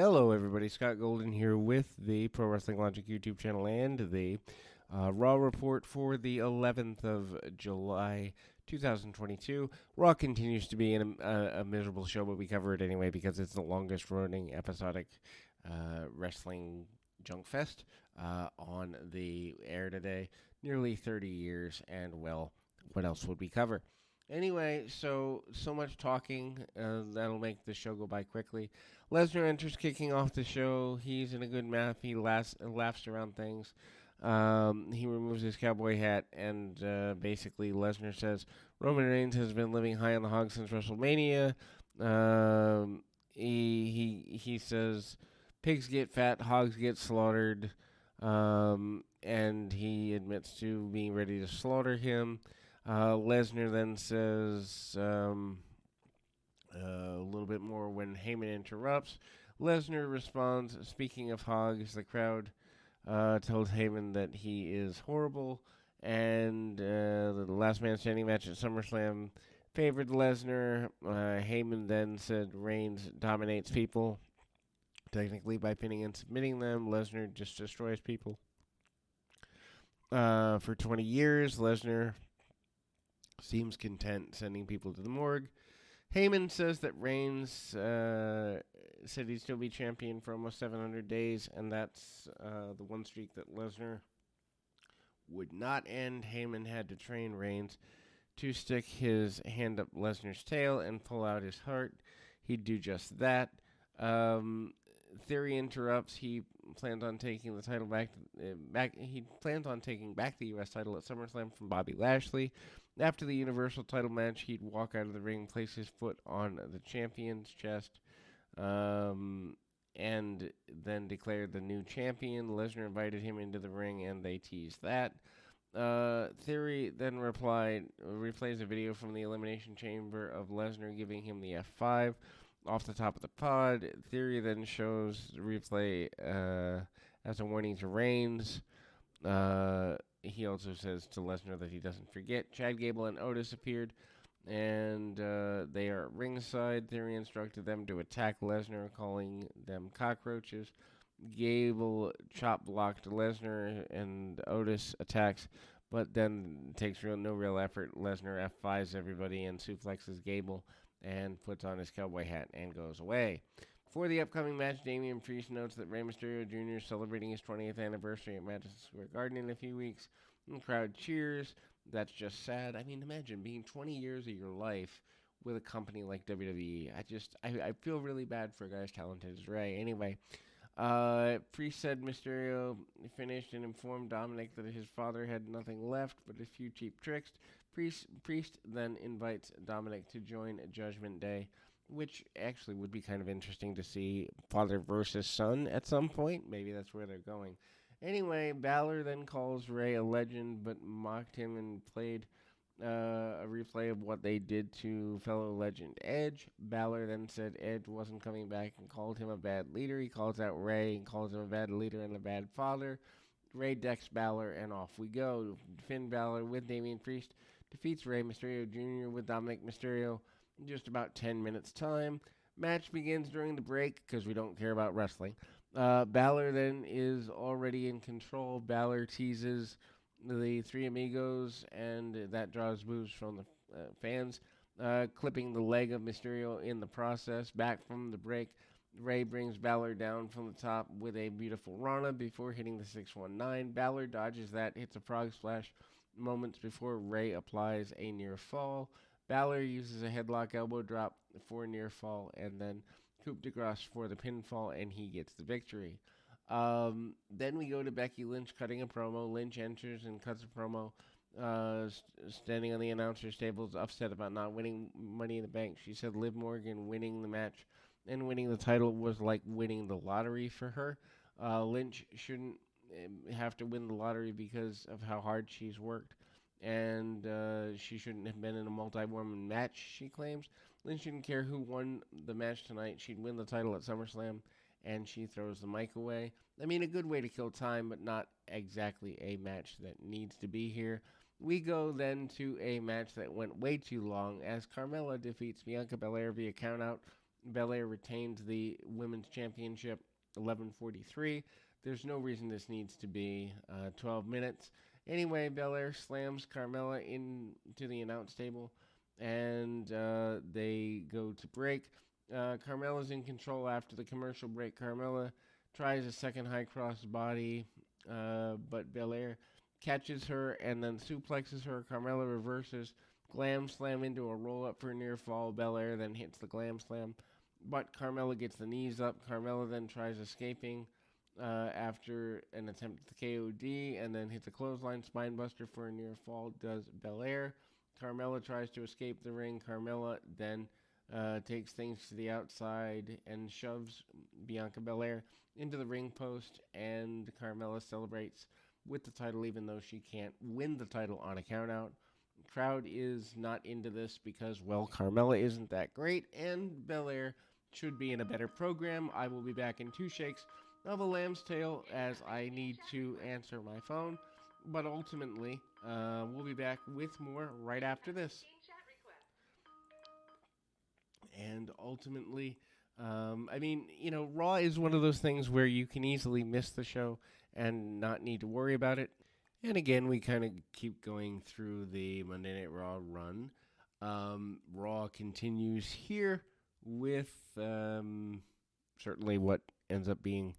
Hello, everybody. Scott Golden here with the Pro Wrestling Logic YouTube channel and the Raw report for the 11th of July, 2022. Raw continues to be a miserable show, but we cover it anyway because it's the longest running episodic wrestling junk fest on the air today. Nearly 30 years, and well, what else would we cover? Anyway, so much talking. That'll make the show go by quickly. Lesnar enters, kicking off the show. He's in a good math. He laughs around things. He removes his cowboy hat, and basically Lesnar says Roman Reigns has been living high on the hog since WrestleMania. He says pigs get fat, hogs get slaughtered, and he admits to being ready to slaughter him. Lesnar then says a little bit more when Heyman interrupts. Lesnar responds, speaking of hogs, the crowd tells Heyman that he is horrible, and the last man standing match at SummerSlam favored Lesnar. Heyman then said Reigns dominates people, technically by pinning and submitting them. Lesnar just destroys people. For 20 years, Lesnar seems content sending people to the morgue. Heyman says that Reigns said he'd still be champion for almost 700 days, and that's the one streak that Lesnar would not end. Heyman had to train Reigns to stick his hand up Lesnar's tail and pull out his heart. He'd do just that. Theory interrupts. He plans on taking the title back. He plans on taking back the U.S. title at SummerSlam from Bobby Lashley. After the Universal title match, he'd walk out of the ring, place his foot on the champion's chest, and then declare the new champion. Lesnar invited him into the ring, and they teased that. Theory then replays a video from the Elimination Chamber of Lesnar giving him the F5 off the top of the pod. Theory then shows the replay as a warning to Reigns. He also says to Lesnar that he doesn't forget. Chad Gable and Otis appeared, and they are at ringside. Theory instructed them to attack Lesnar, calling them cockroaches. Gable chop blocked Lesnar, and Otis attacks, but then takes no real effort. Lesnar F5s everybody and suplexes Gable and puts on his cowboy hat and goes away. For the upcoming match, Damian Priest notes that Rey Mysterio Jr. is celebrating his 20th anniversary at Madison Square Garden in a few weeks. And the crowd cheers. That's just sad. I mean, imagine being 20 years of your life with a company like WWE. I feel really bad for a guy as talented as Rey. Anyway, Priest said Mysterio finished and informed Dominic that his father had nothing left but a few cheap tricks. Priest then invites Dominic to join Judgment Day, which actually would be kind of interesting to see father versus son at some point. Maybe that's where they're going. Anyway, Balor then calls Rey a legend, but mocked him and played a replay of what they did to fellow legend Edge. Balor then said Edge wasn't coming back and called him a bad leader. He calls out Rey and calls him a bad leader and a bad father. Rey decks Balor, and off we go. Finn Balor with Damian Priest defeats Rey Mysterio Jr. with Dominic Mysterio in just about 10 minutes time. Match begins during the break because we don't care about wrestling. Balor then is already in control. Balor teases the Three Amigos, and that draws boos from the fans, clipping the leg of Mysterio in the process. Back from the break, Rey brings Balor down from the top with a beautiful Rana before hitting the 619. Balor dodges that, hits a frog splash moments before Rey applies a near fall. Balor uses a headlock elbow drop for a near fall, and then coup de grace for the pinfall, and he gets the victory. Then we go to Becky Lynch cutting a promo. Lynch enters and cuts a promo, standing on the announcer's tables, upset about not winning Money in the Bank. She said Liv Morgan winning the match and winning the title was like winning the lottery for her. Lynch shouldn't have to win the lottery because of how hard she's worked, and she shouldn't have been in a multi-woman match, she claims. Lynch didn't care who won the match tonight. She'd win the title at SummerSlam, and she throws the mic away. I mean, a good way to kill time, but not exactly a match that needs to be here. We go then to a match that went way too long as Carmella defeats Bianca Belair via countout Belair retains the women's championship 11:43. There's no reason this needs to be 12 minutes. Anyway, Belair slams Carmella into the announce table, and they go to break. Carmella's in control after the commercial break. Carmella tries a second high cross body, but Belair catches her and then suplexes her. Carmella reverses. Glam slam into a roll up for a near fall. Belair then hits the Glam slam, but Carmella gets the knees up. Carmella then tries escaping after an attempt at the KOD and then hits a clothesline spinebuster for a near fall. Does Belair. Carmella tries to escape the ring. Carmella then takes things to the outside and shoves Bianca Belair into the ring post, and Carmella celebrates with the title even though she can't win the title on a countout. Crowd is not into this because, well, Carmella isn't that great, and Belair should be in a better program. I will be back in 2 shakes of a lamb's tail as I need to answer my phone, but ultimately, we'll be back with more right after this. And ultimately, Raw is one of those things where you can easily miss the show and not need to worry about it. And again, we kind of keep going through the Monday Night Raw run. Raw continues here with certainly what ends up being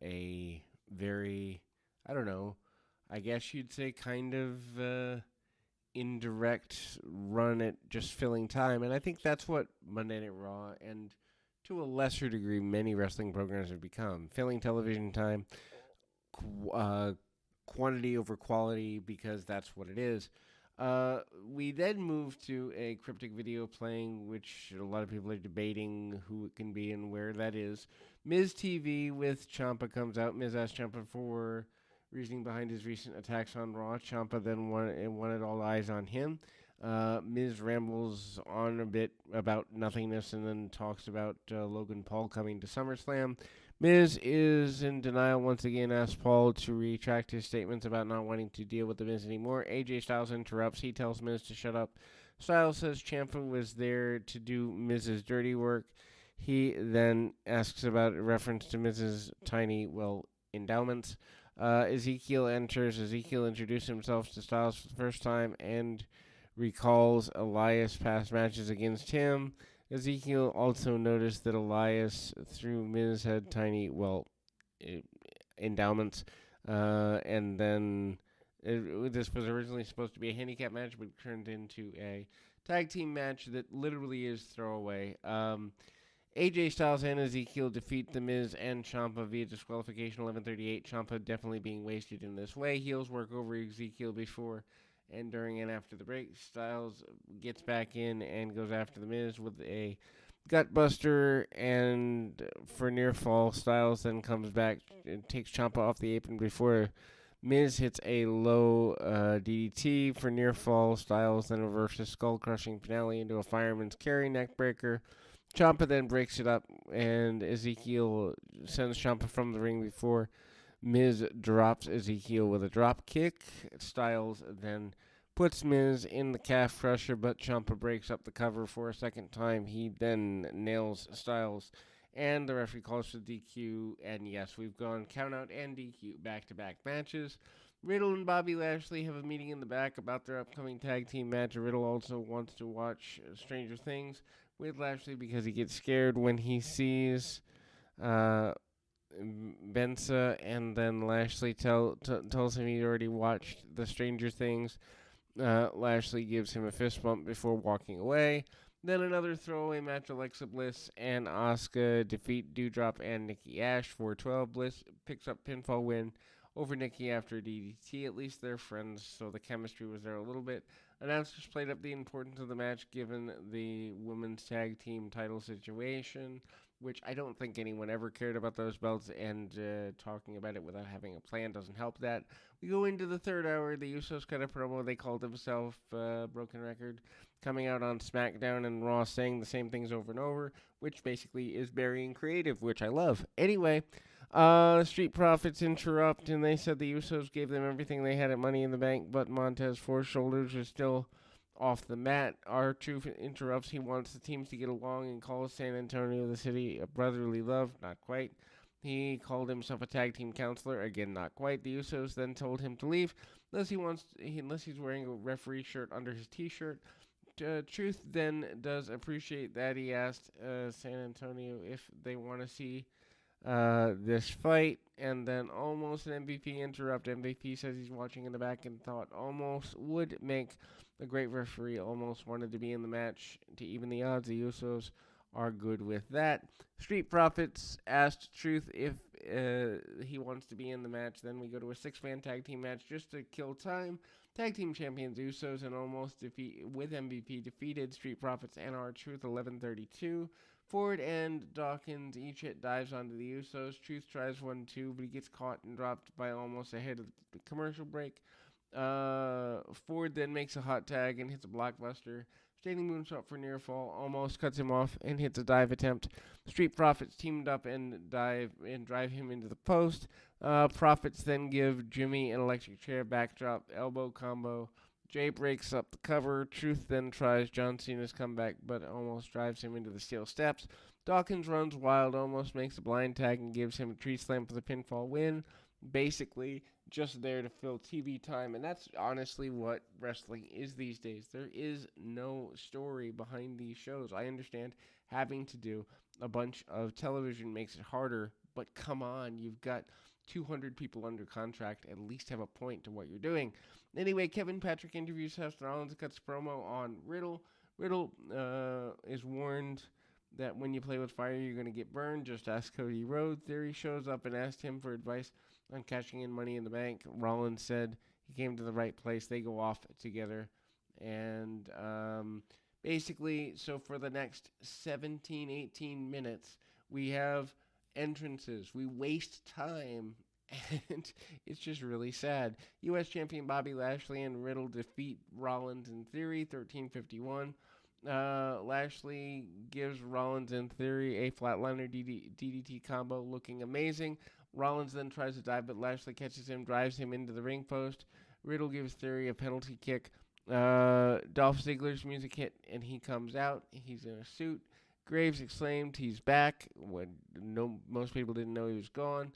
a very, I guess you'd say kind of indirect run at just filling time. And I think that's what Monday Night Raw and to a lesser degree many wrestling programs have become. Filling television time, quantity over quality, because that's what it is. We then move to a cryptic video playing, which a lot of people are debating who it can be and where that is. Miz TV with Ciampa comes out. Miz asks Ciampa for reasoning behind his recent attacks on Raw. Ciampa then wanted all eyes on him. Miz rambles on a bit about nothingness and then talks about Logan Paul coming to SummerSlam. Miz is in denial once again, asks Paul to retract his statements about not wanting to deal with the Miz anymore. AJ Styles interrupts. He tells Miz to shut up. Styles says Ciampa was there to do Miz's dirty work. He then asks about a reference to Miz's tiny, endowments. Ezekiel enters. Ezekiel introduced himself to Styles for the first time and recalls Elias' past matches against him. Ezekiel also noticed that Elias, through Miz, had tiny, endowments. And then this was originally supposed to be a handicap match, but turned into a tag team match that literally is throwaway. AJ Styles and Ezekiel defeat The Miz and Ciampa via disqualification 11:38. Ciampa definitely being wasted in this way. Heels work over Ezekiel before and during and after the break. Styles gets back in and goes after The Miz with a gutbuster, and for near fall, Styles then comes back and takes Ciampa off the apron before Miz hits a low DDT for near fall. Styles then reverses skull-crushing finale into a fireman's carry neckbreaker. Ciampa then breaks it up, and Ezekiel sends Ciampa from the ring before Miz drops Ezekiel with a drop kick. Styles then puts Miz in the calf crusher, but Ciampa breaks up the cover for a second time. He then nails Styles, and the referee calls for DQ. And yes, we've gone countout and DQ back-to-back matches. Riddle and Bobby Lashley have a meeting in the back about their upcoming tag team match. Riddle also wants to watch Stranger Things with Lashley because he gets scared when he sees Bensa, and then Lashley tells him he'd already watched the Stranger Things. Lashley gives him a fist bump before walking away. Then another throwaway match, Alexa Bliss and Asuka defeat Doudrop and Nikki Ash for 12. Bliss picks up pinfall win over Nikki after DDT. At least they're friends, so the chemistry was there a little bit. Announcers played up the importance of the match given the women's tag team title situation, which I don't think anyone ever cared about those belts, and talking about it without having a plan doesn't help that. We go into the third hour. The Usos cut a promo. They called themselves Broken Record, coming out on SmackDown and Raw saying the same things over and over, which basically is burying creative, which I love. Anyway, Street Profits interrupt, and they said the Usos gave them everything they had at Money in the Bank, but Montez Ford Shoulders was still off the mat. R-Truth interrupts. He wants the teams to get along and calls San Antonio the city of brotherly love. Not quite. He called himself a tag team counselor. Again, not quite. The Usos then told him to leave unless he's wearing a referee shirt under his T-shirt. Truth then does appreciate that. He asked San Antonio if they want to see this fight, and then almost an MVP interrupt. MVP says he's watching in the back and thought almost would make a great referee. Almost wanted to be in the match to even the odds. The Usos are good with that. Street Profits asked Truth if he wants to be in the match. Then we go to a 6-man tag team match just to kill time. Tag team champions Usos and almost with MVP defeated Street Profits and R-Truth 11:32. Ford and Dawkins each hit dives onto the Usos. Truth tries 1-2, but he gets caught and dropped by almost ahead of the commercial break. Ford then makes a hot tag and hits a blockbuster. Standing moonsault for near fall, almost cuts him off and hits a dive attempt. Street Profits teamed up and drive him into the post. Profits then give Jimmy an electric chair backdrop elbow combo. Jay breaks up the cover. Truth then tries John Cena's comeback, but almost drives him into the steel steps. Dawkins runs wild, almost makes a blind tag, and gives him a tree slam for the pinfall win. Basically, just there to fill TV time, and that's honestly what wrestling is these days. There is no story behind these shows. I understand having to do a bunch of television makes it harder, but come on, you've got 200 people under contract. At least have a point to what you're doing. Anyway, Kevin Patrick interviews Seth Rollins and cuts promo on Riddle. Riddle is warned that when you play with fire, you're going to get burned. Just ask Cody Rhodes. Theory shows up and asked him for advice on cashing in Money in the Bank. Rollins said he came to the right place. They go off together. And basically, so for the next 17, 18 minutes, we have entrances. We waste time, and it's just really sad. U.S. champion Bobby Lashley and Riddle defeat Rollins and Theory, 13:51. Lashley gives Rollins and Theory a flatliner DDT combo, looking amazing. Rollins then tries to dive, but Lashley catches him, drives him into the ring post. Riddle gives Theory a penalty kick. Dolph Ziggler's music hit, and he comes out. He's in a suit. Graves exclaimed he's back when most people didn't know he was gone.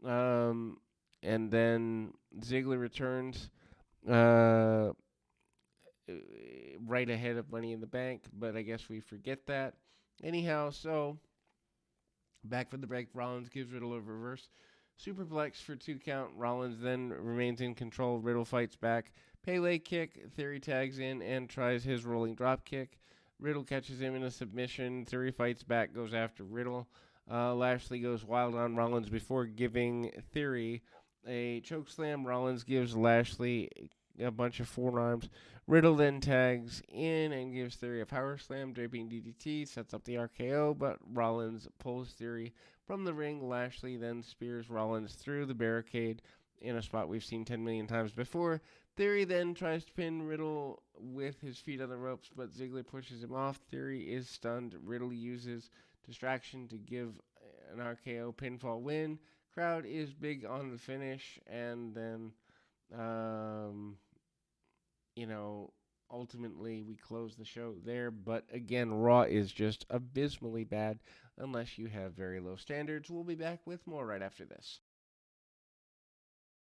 And then Ziggler returns right ahead of Money in the Bank, but I guess we forget that. Anyhow, so back for the break, Rollins gives Riddle a reverse superplex for 2 count. Rollins then remains in control. Riddle fights back. Pele kick. Theory tags in and tries his rolling drop kick. Riddle catches him in a submission. Theory fights back, goes after Riddle. Lashley goes wild on Rollins before giving Theory a chokeslam. Rollins gives Lashley a bunch of forearms. Riddle then tags in and gives Theory a power slam. Draping DDT sets up the RKO, but Rollins pulls Theory from the ring. Lashley then spears Rollins through the barricade in a spot we've seen 10 million times before. Theory then tries to pin Riddle with his feet on the ropes, but Ziggler pushes him off. Theory is stunned. Riddle uses distraction to give an RKO pinfall win. Crowd is big on the finish, and then, ultimately we close the show there. But again, Raw is just abysmally bad unless you have very low standards. We'll be back with more right after this.